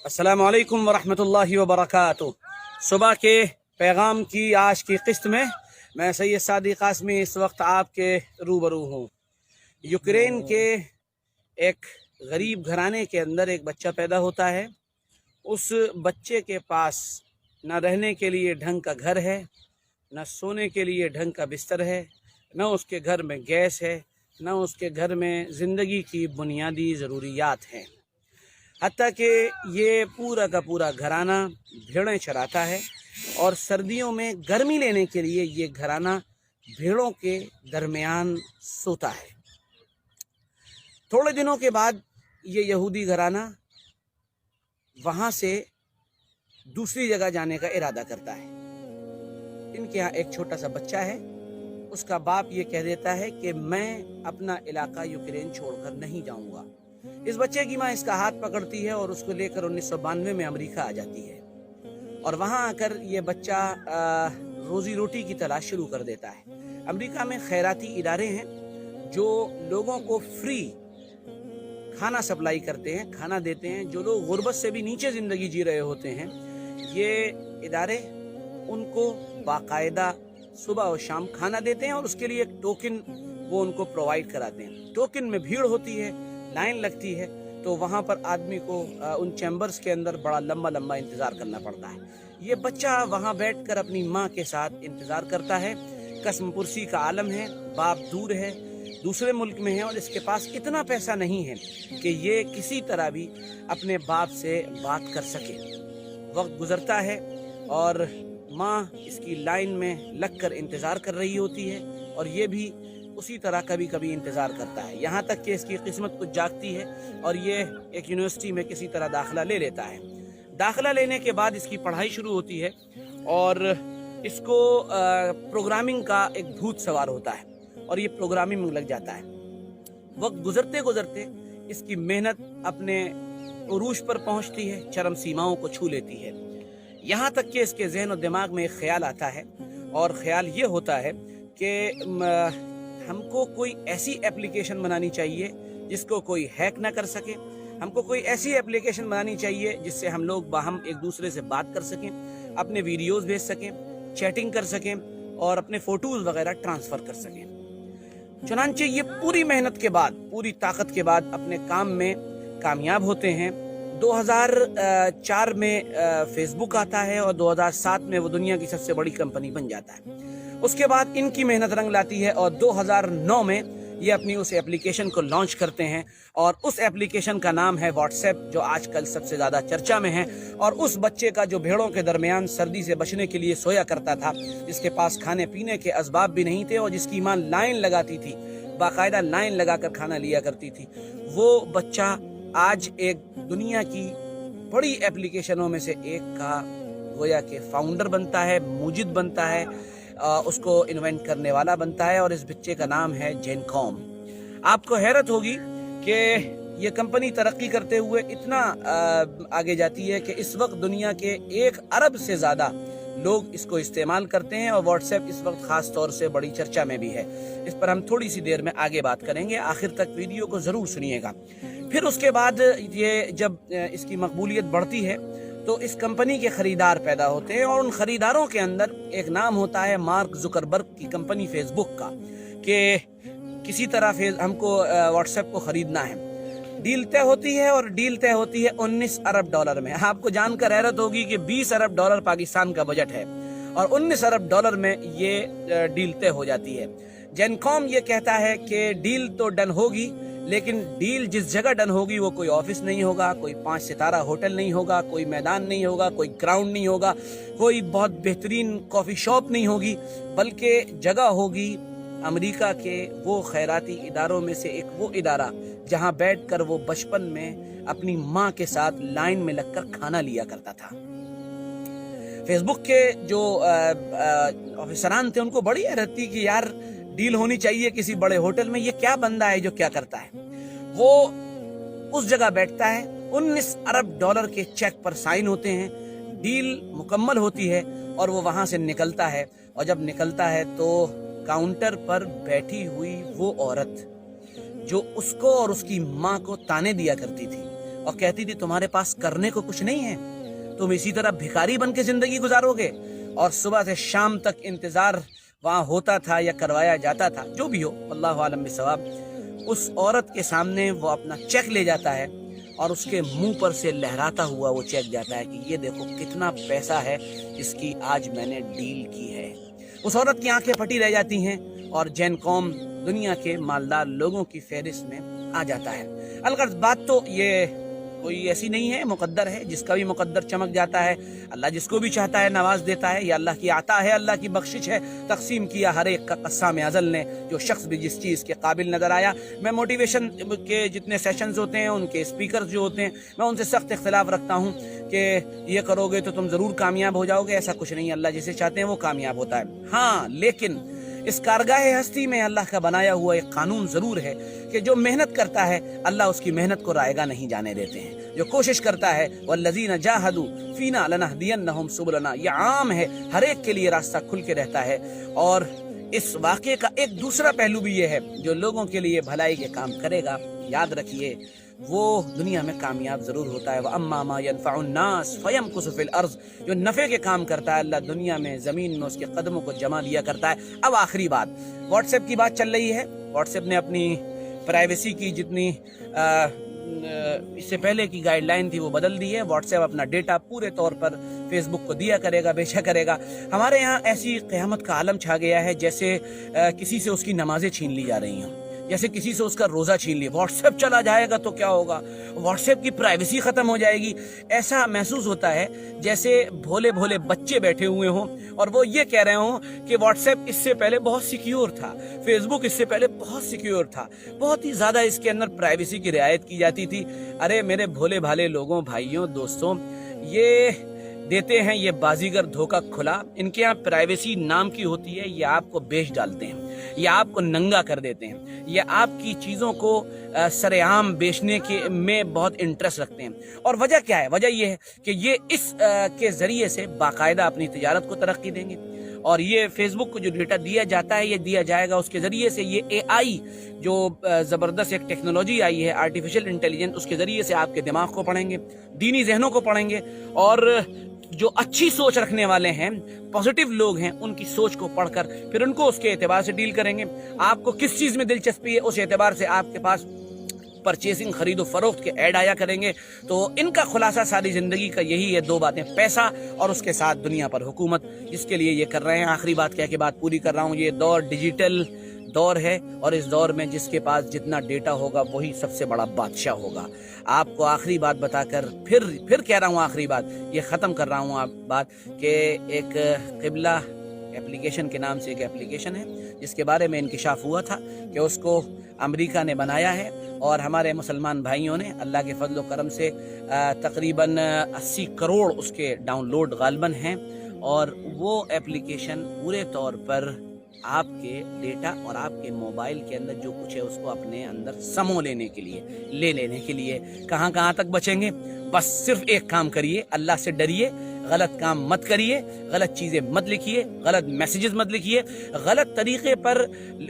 अस्सलामु अलैकुम वरहमतुल्लाहि वबरकातुह। सुबह के पैगाम की आज की किस्त में मैं सैयद सादिक कासमी इस वक्त आपके रूबरू हूँ। यूक्रेन के एक गरीब घराने के अंदर एक बच्चा पैदा होता है। उस बच्चे के पास न रहने के लिए ढंग का घर है, न सोने के लिए ढंग का बिस्तर है, न उसके घर में गैस है, न उसके घर में ज़िंदगी की बुनियादी ज़रूरियात हैं। हत्ता कि ये पूरा का पूरा घराना भेड़ें चराता है और सर्दियों में गर्मी लेने के लिए ये घराना भेड़ों के दरमियान सोता है। थोड़े दिनों के बाद ये यहूदी घराना वहाँ से दूसरी जगह जाने का इरादा करता है। इनके यहाँ एक छोटा सा बच्चा है। उसका बाप ये कह देता है कि मैं अपना इलाका यूक्रेन छोड़कर नहीं जाऊँगा। इस बच्चे की माँ इसका हाथ पकड़ती है और उसको लेकर 1992 में अमेरिका आ जाती है और वहाँ आकर ये बच्चा रोजी रोटी की तलाश शुरू कर देता है। अमेरिका में खैराती इदारे हैं जो लोगों को फ्री खाना सप्लाई करते हैं, खाना देते हैं। जो लोग गुर्बत से भी नीचे ज़िंदगी जी रहे होते हैं, ये इदारे उनको बाकायदा सुबह और शाम खाना देते हैं और उसके लिए एक टोकन वो उनको प्रोवाइड कराते हैं। टोकन में भीड़ होती है, लाइन लगती है, तो वहाँ पर आदमी को उन चैम्बर्स के अंदर बड़ा लंबा लंबा इंतज़ार करना पड़ता है। ये बच्चा वहाँ बैठकर अपनी माँ के साथ इंतज़ार करता है। कसम पुरसी का आलम है, बाप दूर है, दूसरे मुल्क में है और इसके पास इतना पैसा नहीं है कि ये किसी तरह भी अपने बाप से बात कर सके। वक्त गुजरता है और माँ इसकी लाइन में लगकर इंतज़ार कर रही होती है और ये भी उसी तरह कभी कभी इंतज़ार करता है, यहाँ तक कि इसकी किस्मत कुछ जागती है और ये एक यूनिवर्सिटी में किसी तरह दाखिला ले लेता है। दाखिला लेने के बाद इसकी पढ़ाई शुरू होती है और इसको प्रोग्रामिंग का एक भूत सवार होता है और ये प्रोग्रामिंग में लग जाता है। वक्त गुजरते गुजरते इसकी मेहनत अपने उरूज पर पहुँचती है, चरम सीमाओं को छू लेती है। यहाँ तक कि इसके जहन और दिमाग में एक ख्याल आता है और ख्याल ये होता है कि हमको कोई ऐसी एप्लीकेशन बनानी चाहिए जिसको कोई हैक ना कर सके। हमको कोई ऐसी एप्लीकेशन बनानी चाहिए जिससे हम लोग बाहम एक दूसरे से बात कर सकें, अपने वीडियोस भेज सकें, चैटिंग कर सकें और अपने फ़ोटोज़ वगैरह ट्रांसफ़र कर सकें। चुनांचे ये पूरी मेहनत के बाद, पूरी ताकत के बाद अपने काम में कामयाब होते हैं। 2004 में फेसबुक आता है और 2007 में वो दुनिया की सबसे बड़ी कंपनी बन जाता है। उसके बाद इनकी मेहनत रंग लाती है और 2009 में ये अपनी उस एप्लीकेशन को लॉन्च करते हैं और उस एप्लीकेशन का नाम है व्हाट्सएप, जो आजकल सबसे ज़्यादा चर्चा में है। और उस बच्चे का जो भेड़ों के दरमियान सर्दी से बचने के लिए सोया करता था, जिसके पास खाने पीने के असबाब भी नहीं थे और जिसकी माँ लाइन लगाती थी, बाकायदा लाइन लगाकर खाना लिया करती थी, वो बच्चा आज एक दुनिया की बड़ी एप्लीकेशनों में से एक का गोया के फाउंडर बनता है, मुजिद बनता है, उसको इन्वेंट करने वाला बनता है और इस बच्चे का नाम है जेनकॉम। आपको हैरत होगी कि ये कंपनी तरक्की करते हुए इतना आगे जाती है कि इस वक्त दुनिया के 1 अरब से ज़्यादा लोग इसको इस्तेमाल करते हैं और व्हाट्सएप इस वक्त ख़ास तौर से बड़ी चर्चा में भी है। इस पर हम थोड़ी सी देर में आगे बात करेंगे, आखिर तक वीडियो को ज़रूर सुनिएगा। फिर उसके बाद ये जब इसकी मकबूलियत बढ़ती है तो इस कंपनी के ख़रीदार पैदा होते हैं और उन ख़रीदारों के अंदर एक नाम होता है मार्क जुकरबर्ग की कंपनी फेसबुक का, कि किसी तरह हमको व्हाट्सएप को ख़रीदना है। डील तय होती है और डील तय होती है 19 अरब डॉलर में। आपको जानकर हैरत होगी कि 20 अरब डॉलर पाकिस्तान का बजट है और 19 अरब डॉलर में ये डील तय हो जाती है। जेनकॉम ये कहता है कि डील तो डन होगी, लेकिन डील जिस जगह डन होगी वो कोई ऑफिस नहीं होगा, कोई 5 सितारा होटल नहीं होगा, कोई मैदान नहीं होगा, कोई ग्राउंड नहीं होगा, कोई बहुत बेहतरीन कॉफ़ी शॉप नहीं होगी, बल्कि जगह होगी अमेरिका के वो खैराती इदारों में से एक वो इदारा जहां बैठकर वो बचपन में अपनी माँ के साथ लाइन में लगकर खाना लिया करता था। फेसबुक के जो ऑफिसरान थे उनको बड़ी हैरत थी कि यार डील होनी चाहिए किसी बड़े होटल में, ये क्या बंदा है जो क्या करता है। वो उस जगह बैठता है, 19 अरब डॉलर के चेक पर साइन होते हैं, डील मुकम्मल होती है और वो वहां से निकलता है। और जब निकलता है तो काउंटर पर बैठी हुई वो औरत जो उसको और उसकी माँ को ताने दिया करती थी, اور کہتی تھی تمہارے پاس کرنے کو کچھ نہیں ہے, تم اسی طرح بھکاری بن کے زندگی گزارو گے. اور صبح سے شام تک انتظار وہاں ہوتا تھا یا کروایا جاتا تھا, جو بھی ہو اللہ عالم بالثواب. اس عورت کے سامنے وہ اپنا چیک لے جاتا ہے اور اس کے منہ پر سے لہراتا ہوا وہ چیک جاتا ہے کہ یہ دیکھو کتنا پیسہ ہے جس کی آج میں نے ڈیل کی ہے. اس عورت کی آنکھیں پھٹی رہ جاتی ہیں اور جین قوم دنیا کے مالدار لوگوں کی فہرست میں آ جاتا ہے. الغرض بات تو یہ کوئی ایسی نہیں ہے, مقدر ہے, جس کا بھی مقدر چمک جاتا ہے. اللہ جس کو بھی چاہتا ہے نواز دیتا ہے, یہ اللہ کی عطا ہے, اللہ کی بخشش ہے. تقسیم کیا ہر ایک کا قسام ازل نے, جو شخص بھی جس چیز کے قابل نظر آیا. میں موٹیویشن کے جتنے سیشنز ہوتے ہیں, ان کے اسپیکرز جو ہوتے ہیں, میں ان سے سخت اختلاف رکھتا ہوں کہ یہ کرو گے تو تم ضرور کامیاب ہو جاؤ گے. ایسا کچھ نہیں, اللہ جسے چاہتے ہیں وہ کامیاب ہوتا ہے. ہاں لیکن اس کارگاہ ہستی میں اللہ کا بنایا ہوا ایک قانون ضرور ہے کہ جو محنت کرتا ہے اللہ اس کی محنت کو رائگاں نہیں جانے دیتے ہیں. جو کوشش کرتا ہے والذین جاہدوا فینا لنہدینہم سبلنا, یہ عام ہے, ہر ایک کے لیے راستہ کھل کے رہتا ہے. اور اس واقعے کا ایک دوسرا پہلو بھی یہ ہے, جو لوگوں کے لیے بھلائی کے کام کرے گا, یاد رکھیے وہ دنیا میں کامیاب ضرور ہوتا ہے. وَأَمَّا مَا يَنْفَعُ النَّاسِ فَيَمْكُثُ فِي الْأَرْضِ, جو نفع کے کام کرتا ہے اللہ دنیا میں زمین میں اس کے قدموں کو جما لیا کرتا ہے. اب آخری بات, واٹس ایپ کی بات چل رہی ہے. واٹس ایپ نے اپنی پرائیویسی کی جتنی اس سے پہلے کی گائیڈ لائن تھی وہ بدل دی ہے. واٹس ایپ اپنا ڈیٹا پورے طور پر فیس بک کو دیا کرے گا, بیچا کرے گا. ہمارے یہاں ایسی قیامت کا عالم چھا گیا ہے جیسے کسی سے اس کی نمازیں چھین لی جا رہی ہوں, جیسے کسی سے اس کا روزہ چھین لیا. واٹس ایپ چلا جائے گا تو کیا ہوگا, واٹس ایپ کی پرائیویسی ختم ہو جائے گی. ایسا محسوس ہوتا ہے جیسے بھولے بھولے بچے بیٹھے ہوئے ہوں اور وہ یہ کہہ رہے ہوں کہ واٹس ایپ اس سے پہلے بہت سیکیور تھا, فیس بک اس سے پہلے بہت سیکیور تھا, بہت ہی زیادہ اس کے اندر پرائیویسی کی رعایت کی جاتی تھی. ارے میرے بھولے بھالے لوگوں, بھائیوں, دوستوں, یہ دیتے ہیں یہ بازیگر دھوکہ کھلا. ان کے یہاں پرائیویسی نام کی ہوتی ہے, یہ آپ کو بیچ ڈالتے ہیں, یہ آپ کو ننگا کر دیتے ہیں, یہ آپ کی چیزوں کو سر عام بیچنے میں بہت انٹرسٹ رکھتے ہیں. اور وجہ کیا ہے؟ وجہ یہ ہے کہ یہ اس کے ذریعے سے باقاعدہ اپنی تجارت کو ترقی دیں گے. اور یہ فیس بک کو جو ڈیٹا دیا جاتا ہے یہ دیا جائے گا اس کے ذریعے سے. یہ اے آئی جو زبردست ایک ٹیکنالوجی آئی ہے, آرٹیفیشل انٹیلیجنس, اس کے ذریعے سے آپ کے دماغ کو پڑھیں گے, دینی ذہنوں کو پڑھیں گے. اور جو اچھی سوچ رکھنے والے ہیں, پازیٹیو لوگ ہیں, ان کی سوچ کو پڑھ کر پھر ان کو اس کے اعتبار سے ڈیل کریں گے. آپ کو کس چیز میں دلچسپی ہے اس اعتبار سے آپ کے پاس پرچیزنگ, خرید و فروخت کے ایڈ آیا کریں گے. تو ان کا خلاصہ ساری زندگی کا یہی ہے, دو باتیں, پیسہ اور اس کے ساتھ دنیا پر حکومت, جس کے لیے یہ کر رہے ہیں. آخری بات کہہ کے بات پوری کر رہا ہوں. یہ دور ڈیجیٹل دور ہے اور اس دور میں جس کے پاس جتنا ڈیٹا ہوگا وہی سب سے بڑا بادشاہ ہوگا. آپ کو آخری بات بتا کر پھر کہہ رہا ہوں, آخری بات یہ ختم کر رہا ہوں آپ بات, کہ ایک قبلہ اپلیکیشن کے نام سے ایک اپلیکیشن ہے جس کے بارے میں انکشاف ہوا تھا کہ اس کو امریکہ نے بنایا ہے اور ہمارے مسلمان بھائیوں نے اللہ کے فضل و کرم سے تقریباً 80 کروڑ اس کے ڈاؤن لوڈ غالباً ہیں. اور وہ اپلیکیشن پورے طور پر آپ کے ڈیٹا اور آپ کے موبائل کے اندر جو کچھ ہے اس کو اپنے اندر سمو لینے کے لیے کہاں تک بچیں گے. بس صرف ایک کام کریے, اللہ سے ڈریے, غلط کام مت کریے, غلط چیزیں مت لکھیے, غلط میسیجز مت لکھیے, غلط طریقے پر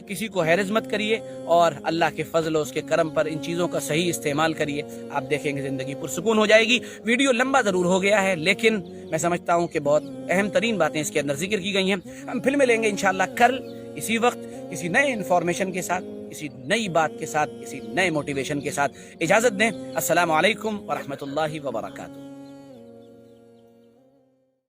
کسی کو ہیرز مت کریے, اور اللہ کے فضل و اس کے کرم پر ان چیزوں کا صحیح استعمال کریے. آپ دیکھیں گے زندگی پرسکون ہو جائے گی. ویڈیو لمبا ضرور ہو گیا ہے لیکن میں سمجھتا ہوں کہ بہت اہم ترین باتیں اس کے اندر ذکر کی گئی ہیں. ہم پھر ملیں گے انشاءاللہ کل اسی وقت کسی نئے انفارمیشن کے ساتھ, کسی نئی بات کے ساتھ, کسی نئے موٹیویشن کے ساتھ. اجازت دیں. السلام علیکم ورحمۃ اللہ وبرکاتہ.